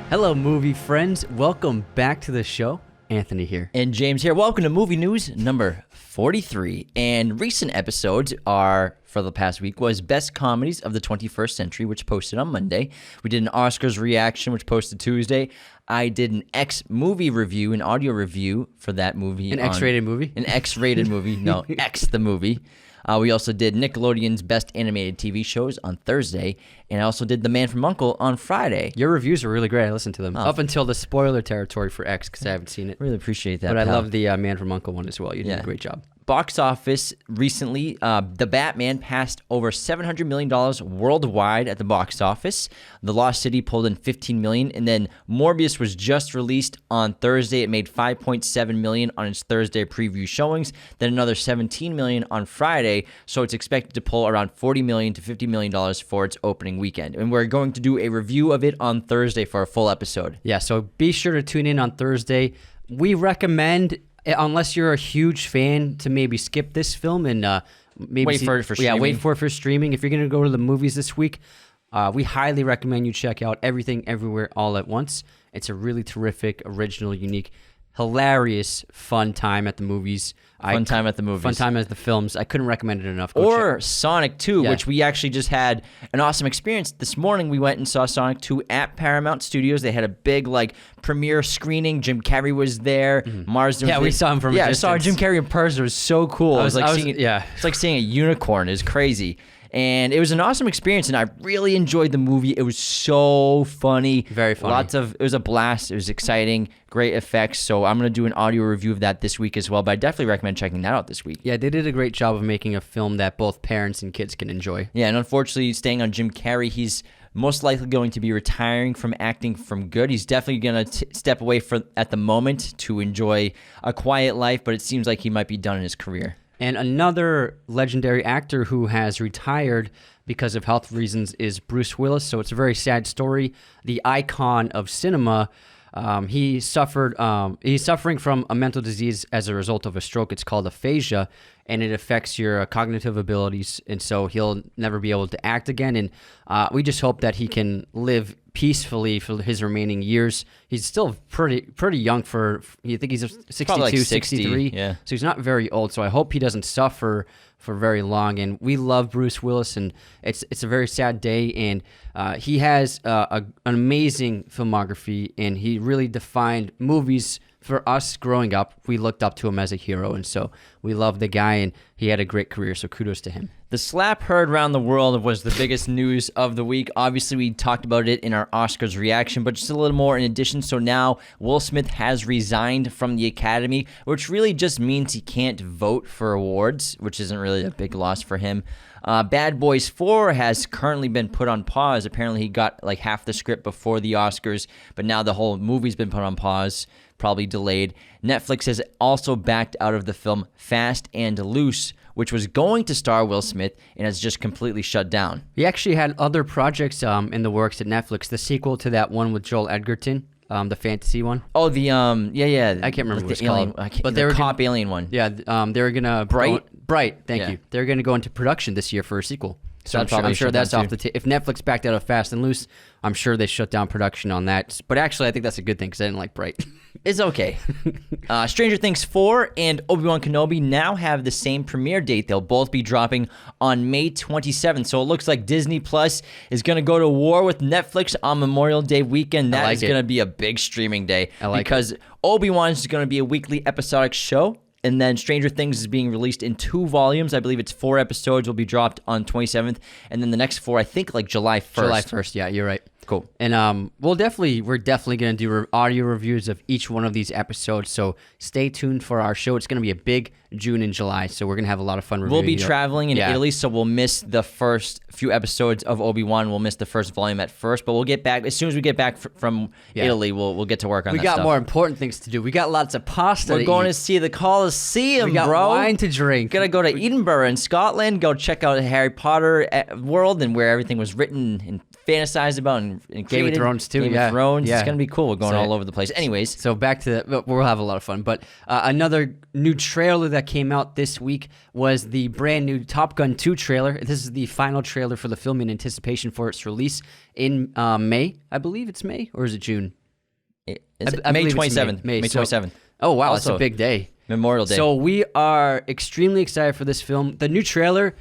Hello, movie friends. Welcome back to the show. Anthony here. And James here. Welcome to Movie News number 43. And recent episodes are, for the past week, was Best Comedies of the 21st Century, which posted on Monday. We did an Oscars reaction, which posted Tuesday. I did an X movie review, an audio review for that movie. An X-rated movie? An X-rated movie. No, X the movie. We also did Nickelodeon's Best Animated TV Shows on Thursday, and I also did The Man from U.N.C.L.E. on Friday. Your reviews are really great. I listened to them up until the spoiler territory for X because I haven't seen it. Really appreciate that, But pal. I love the Man from U.N.C.L.E. one as well. You did a great job. Box office recently, The Batman passed over $700 million worldwide at the box office. The Lost City pulled in $15 million, and then Morbius was just released on Thursday. It made $5.7 million on its Thursday preview showings, then another $17 million on Friday, so it's expected to pull around $40 million to $50 million for its opening weekend. And we're going to do a review of it on Thursday for a full episode. Yeah, so be sure to tune in on Thursday. We recommend, unless you're a huge fan, to maybe skip this film and maybe wait for it for streaming. Yeah, wait for it for streaming. If you're going to go to the movies this week, we highly recommend you check out Everything Everywhere All at Once. It's a really terrific, original, unique, hilarious, fun time at the movies. Fun time at the films. I couldn't recommend it enough. Or Sonic 2, which we actually just had an awesome experience. This morning we went and saw Sonic 2 at Paramount Studios. They had a big premiere screening. Jim Carrey was there. Marsden. Yeah, we saw him from a distance. I saw Jim Carrey in person. It was so cool. It's like seeing a unicorn. It was crazy. And it was an awesome experience, and I really enjoyed the movie. It was so funny. Very funny. It was a blast. It was exciting, great effects. So I'm going to do an audio review of that this week as well, but I definitely recommend checking that out this week. Yeah, they did a great job of making a film that both parents and kids can enjoy. Yeah, and unfortunately, staying on Jim Carrey, he's most likely going to be retiring from acting from good. He's definitely going to step away at the moment to enjoy a quiet life, but it seems like he might be done in his career. And another legendary actor who has retired because of health reasons is Bruce Willis. So it's a very sad story. The icon of cinema, he's suffering from a mental disease as a result of a stroke. It's called aphasia, and it affects your cognitive abilities. And so he'll never be able to act again. And we just hope that he can live peacefully for his remaining years. He's still pretty young I think he's 62, 63. Yeah. So he's not very old. So I hope he doesn't suffer for very long. And we love Bruce Willis, and it's a very sad day. And he has an amazing filmography, and he really defined movies for us growing up. We looked up to him as a hero, and so we love the guy, and he had a great career, so kudos to him. The slap heard around the world was the biggest news of the week. Obviously, we talked about it in our Oscars reaction, but just a little more in addition. So now Will Smith has resigned from the Academy, which really just means he can't vote for awards, which isn't really a big loss for him. Bad Boys 4 has currently been put on pause. Apparently, he got half the script before the Oscars, but now the whole movie's been put on pause, probably delayed. Netflix has also backed out of the film Fast and Loose, which was going to star Will Smith and has just completely shut down. He actually had other projects in the works at Netflix. The sequel to that one with Joel Edgerton, the fantasy one. Oh, the I can't remember what it's alien, called. But they were cop alien one. Yeah, they were gonna Bright. Thank you. They're gonna go into production this year for a sequel. So I'm sure that's off the table. If Netflix backed out of Fast and Loose, I'm sure they shut down production on that. But actually, I think that's a good thing because I didn't like Bright. It's okay. Stranger Things 4 and Obi-Wan Kenobi now have the same premiere date. They'll both be dropping on May 27th. So it looks like Disney Plus is going to go to war with Netflix on Memorial Day weekend. That is going to be a big streaming day because Obi-Wan is going to be a weekly episodic show. And then Stranger Things is being released in 2 volumes. I believe it's 4 episodes will be dropped on 27th. And then the next 4, I think July 1st. July 1st, yeah, you're right. Cool. And we're definitely going to do audio reviews of each one of these episodes. So stay tuned for our show. It's going to be a big June and July. So we're going to have a lot of fun reviewing. We'll be traveling in Italy, so we'll miss the first few episodes of Obi-Wan. We'll miss the first volume at first, but we'll get back as soon as we get back from Italy. We'll get to work on that stuff. We got more important things to do. We got lots of pasta. We're going to see the Colosseum, we got bro. Wine to drink. We're gonna go to Edinburgh in Scotland. Go check out the Harry Potter world and where everything was written and fantasized about and created. Game of Thrones too. Game of Thrones. It's gonna be cool. We're going all over the place. Anyways, so back to we'll have a lot of fun. But another new trailer that came out this week was the brand new Top Gun 2 trailer. This is the final trailer for the film in anticipation for its release in May. I believe it's May, or is it June? Is it I May believe it's 27th. May So- 27th. Oh, wow. That's Also- a big day. Memorial Day. So we are extremely excited for this film. The new trailer,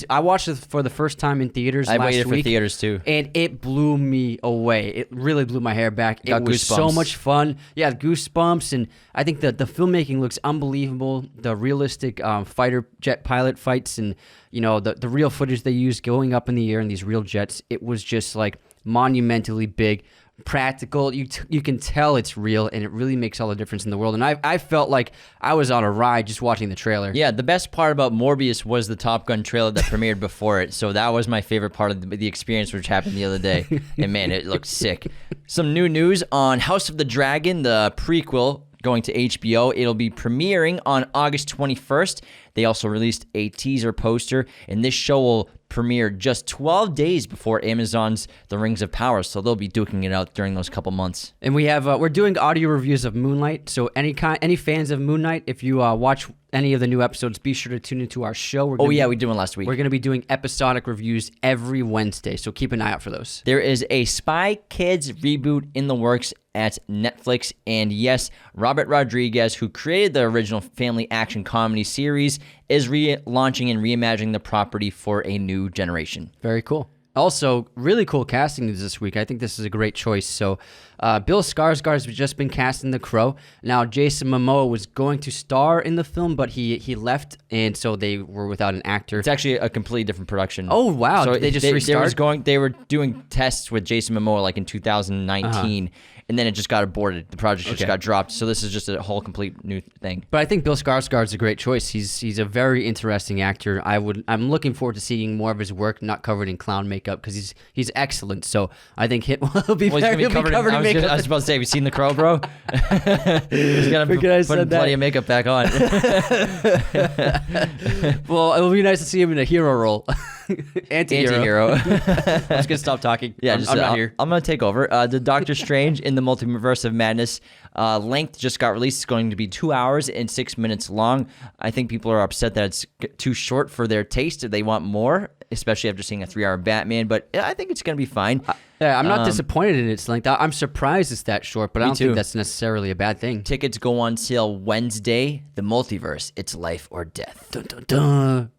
I watched it for the first time in theaters I last waited week. for theaters too. And it blew me away. It really blew my hair back. Got It was so goosebumps. much fun. Yeah, goosebumps. And I think that the filmmaking looks unbelievable. The realistic fighter jet pilot fights and, the real footage they used going up in the air in these real jets. It was just like monumentally big, practical. You can tell it's real, and it really makes all the difference in the world. And I felt like I was on a ride just watching the trailer. Yeah, the best part about Morbius was the Top Gun trailer that premiered before it. So that was my favorite part of the experience, which happened the other day. And man, it looked sick. Some new news on House of the Dragon, the prequel going to HBO. It'll be premiering on August 21st. They also released a teaser poster, and this show will premiere just 12 days before Amazon's The Rings of Power, so they'll be duking it out during those couple months. And we have we're doing audio reviews of Moonlight. So any fans of Moon Knight, if you watch any of the new episodes, be sure to tune into our show. We did one last week. We're going to be doing episodic reviews every Wednesday, so keep an eye out for those. There is a Spy Kids reboot in the works at Netflix, and yes, Robert Rodriguez, who created the original family action comedy series, is relaunching and reimagining the property for a new generation. Very cool. Also, really cool casting news this week. I think this is a great choice. So, Bill Skarsgard has just been cast in The Crow. Now, Jason Momoa was going to star in the film, but he left, and so they were without an actor. It's actually a completely different production. Oh, wow. So Did they just restart? They were doing tests with Jason Momoa like in 2019, and then it just got aborted. The project just got dropped. So this is just a whole complete new thing. But I think Bill Skarsgard's a great choice. He's a very interesting actor. I'm looking forward to seeing more of his work, not covered in clown makeup, because he's excellent. So I think he'll be covered in makeup. I was about to say, have you seen The Crow, bro? He's gonna put plenty of makeup back on. Well, it will be nice to see him in a hero role. Anti-hero. I'm just gonna stop talking. Yeah, I'm not here. I'm gonna take over. The Doctor Strange in the Multiverse of Madness length just got released. It's going to be 2 hours and 6 minutes long. I think people are upset that it's too short for their taste. They want more, especially after seeing a 3-hour Batman. But I think it's gonna be fine. Yeah, I'm not disappointed in its length. I'm surprised it's that short, but I don't think that's necessarily a bad thing. Tickets go on sale Wednesday. The Multiverse, it's life or death. Dun, dun, dun.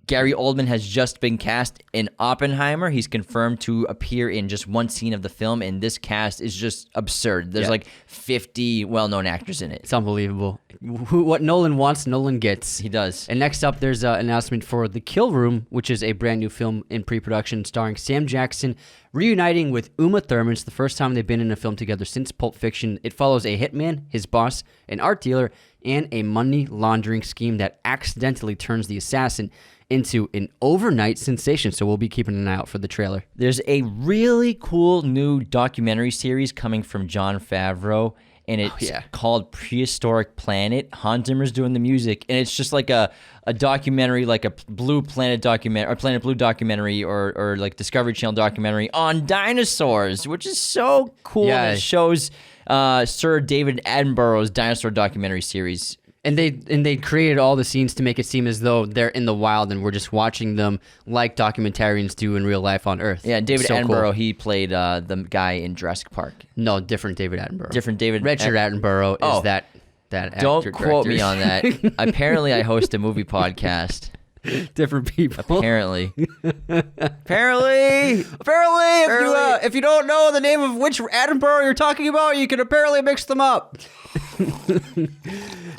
Gary Oldman has just been cast in Oppenheimer. He's confirmed to appear in just one scene of the film, and this cast is just absurd. There's like 50 well-known actors in it. It's unbelievable. What Nolan wants, Nolan gets. He does. And next up, there's an announcement for The Kill Room, which is a brand new film in pre-production starring Sam Jackson reuniting with Uma Thurman. It's the first time they've been in a film together since Pulp Fiction. It follows a hitman, his boss, an art dealer, and a money laundering scheme that accidentally turns the assassin into an overnight sensation. So we'll be keeping an eye out for the trailer. There's a really cool new documentary series coming from Jon Favreau, and it's called Prehistoric Planet. Hans Zimmer's doing the music, and it's just like a documentary, like a Blue Planet documentary, or Planet Blue documentary, or like Discovery Channel documentary on dinosaurs, which is so cool. Yeah. And it shows Sir David Attenborough's dinosaur documentary series. And they created all the scenes to make it seem as though they're in the wild and we're just watching them like documentarians do in real life on Earth. Yeah, David Attenborough, cool. he played the guy in Jurassic Park. No, different David Attenborough. Different David. Richard Attenborough is that actor. Don't quote director. me on that. Apparently, I host a movie podcast. Different people. Apparently. Apparently, if you don't know the name of which Attenborough you're talking about, you can apparently mix them up.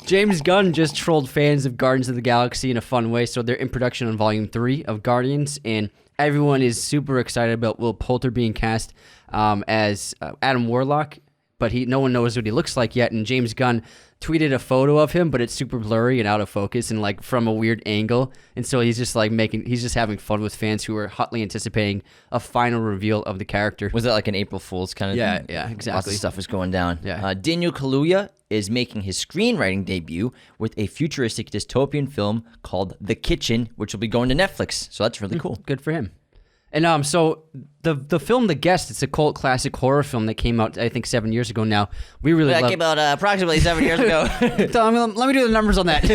James Gunn just trolled fans of Guardians of the Galaxy in a fun way. So they're in production on Volume 3 of Guardians, and everyone is super excited about Will Poulter being cast as Adam Warlock, but no one knows what he looks like yet. And James Gunn tweeted a photo of him, but it's super blurry and out of focus and like from a weird angle. And so he's just like he's just having fun with fans who are hotly anticipating a final reveal of the character. Was that like an April Fool's kind of thing? Yeah, exactly. Lots of stuff is going down. Yeah. Daniel Kaluuya is making his screenwriting debut with a futuristic dystopian film called The Kitchen, which will be going to Netflix. So that's really cool. Good for him. And so the film The Guest, it's a cult classic horror film that came out I think 7 years ago now. We really That came out approximately 7 years ago. Let me do the numbers on that.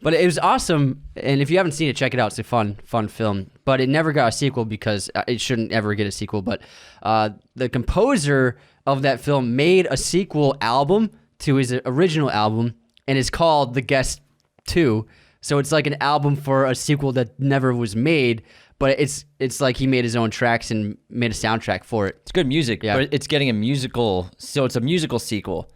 But it was awesome, and if you haven't seen it, check it out. It's a fun film. but it never got a sequel because it shouldn't ever get a sequel. But the composer of that film made a sequel album to his original album, and it's called The Guest 2. So it's like an album for a sequel that never was made, but it's like he made his own tracks and made a soundtrack for it. It's good music, Yeah. but it's getting a musical, so it's a musical sequel,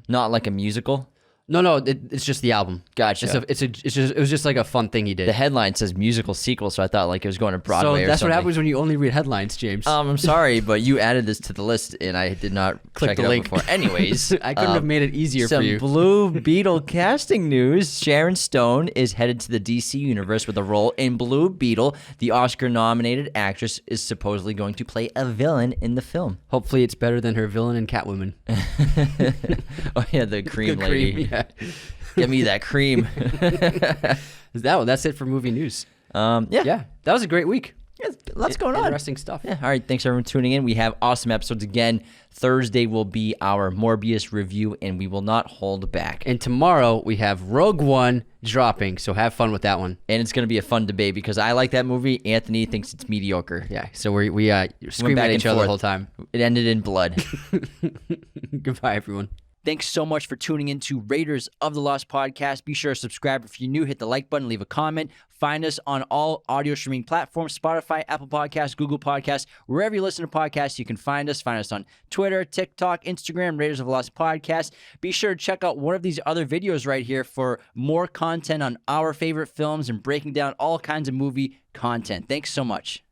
not like a musical. No, it's just the album. Gotcha. It was just like a fun thing he did. The headline says musical sequel, so I thought like it was going to Broadway So or that's something. what happens when you only read headlines, James. I'm sorry, but you added this to the list, and I did not check the it link. out before. Anyways, I couldn't have made it easier for some you. Blue Beetle casting news. Sharon Stone is headed to the DC universe with a role in Blue Beetle. The Oscar-nominated actress is supposedly going to play a villain in the film. Hopefully it's better than her villain in Catwoman. Oh yeah, the cream The lady. cream, yeah. Give me that cream. That's it for movie news. Yeah. Yeah, that was a great week. Yeah, lots going on. Interesting stuff. Yeah. All right. Thanks everyone for tuning in. We have awesome episodes again. Thursday will be our Morbius review, and we will not hold back. And tomorrow we have Rogue One dropping, so have fun with that one. And it's going to be a fun debate because I like that movie. Anthony thinks it's mediocre. Yeah, so we scream back at and each other the forth. whole time. It ended in blood. Goodbye, everyone. Thanks so much for tuning in to Raiders of the Lost podcast. Be sure to subscribe if you're new. Hit the like button, leave a comment. Find us on all audio streaming platforms, Spotify, Apple Podcasts, Google Podcasts, wherever you listen to podcasts, you can find us. Find us on Twitter, TikTok, Instagram, Raiders of the Lost podcast. Be sure to check out one of these other videos right here for more content on our favorite films and breaking down all kinds of movie content. Thanks so much.